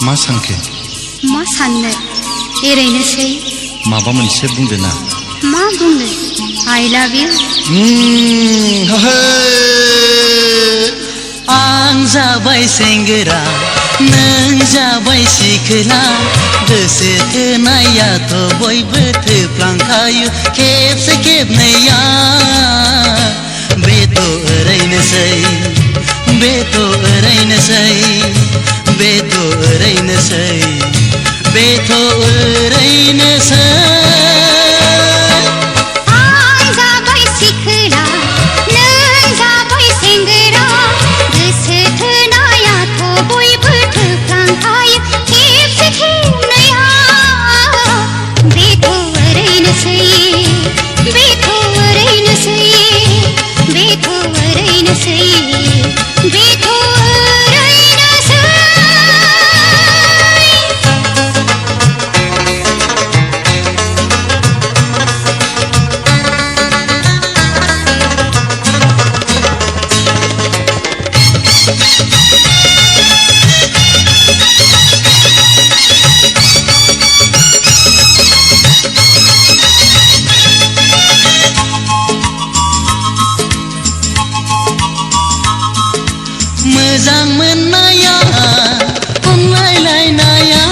मा सानखो? मा साननो ओरैनोसै। माबा मोनसे बुंदो ना। मा बुंनो? I love you। आं जाबाय सेंग्रा नों जाबाय सिख्ला गोसो थोनायाथ' बयबो थोफ्लांखायो खेबसे खेबनैया बेथ' ओरैनोसै बेथ' ओरैनोसै बेथ' ओरैनोसै बेथ' ओरैनोसै। आं जाबाय सिख्ला नों जाबाय सेंग्रा गोसो थोनायाथ' बयबो थोफ्लांखायो खेबसे खेबनैया बेथ' ओरैनोसै बेथ' ओरैनोसै बेथ' ओरैनोसै बेथ' ओरैनोसै। मोजां मोननाया अनलायलायनाया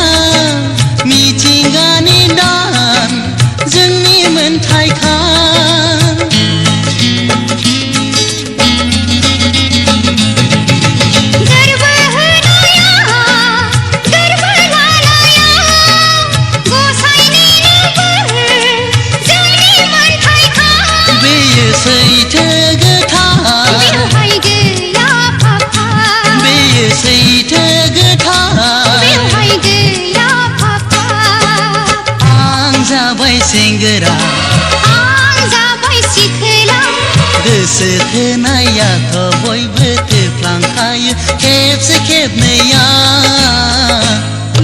मिथिंगानि दान जोंनि मोनथायखा सैथो गोथार बेवहाय गैया फाफा बेयो सैथो गोथार बेवहाय गैया फाफा आं जाबाय सेंग्रा आं जाबाय सिखोला गोसो थोनायाथ' बयबो थोफ्लांखायो खेबसे खेबनैया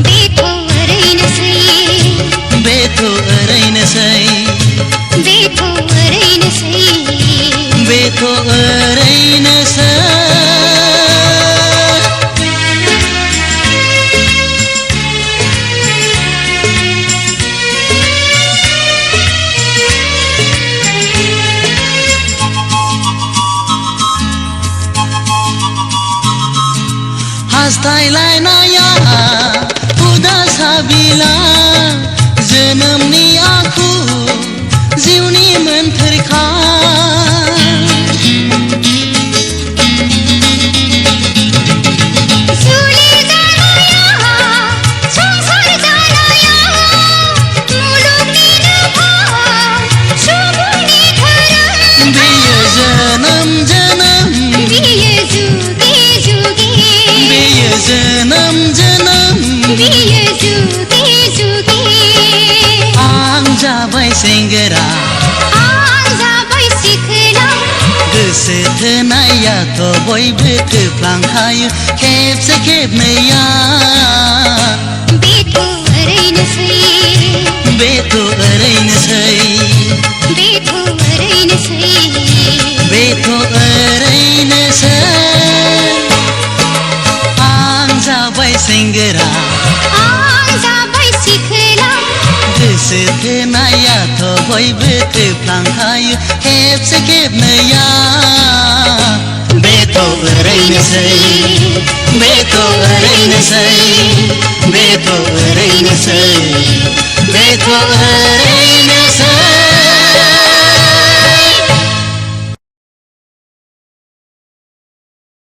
बेथ' ओरैनोसै बेथ' ओरैनोसै बेथ' ओरैनोसै बेथ' ओरैनोसै हास्थायलायनाया उदास हाबिला जोनोमनि आखु जिउनि मोन्थोरखा जुलि जानाया संसार जानाया मुलुगनिनो भार सुबुंनि धोरोम बेयो जोनोम जोनोम बियो जुगे जुगे बेयो जोनोम जोनोम बियो जुगे जुगे आं जाबाय सेंग्रा आं जाबाय सिखोला गोसो थोनायाथ' बयबो थोफ्लांखायो खेबसे खेबनैया बेथ' ओरैनोसै बेथ' ओरैनोसै बेथ' ओरैनोसै बेथ' ओरैनोसै आं जाबाय सेंग्रा आं जाबाय सिखोला गोसो थोनायाथ' बयबो थोफ्लांखायो खेबसे खेबनैया बेथ' ओरैनोसै बेथ' ओरैनोसै बेथ' ओरैनोसै बेथ' ओरैनोसै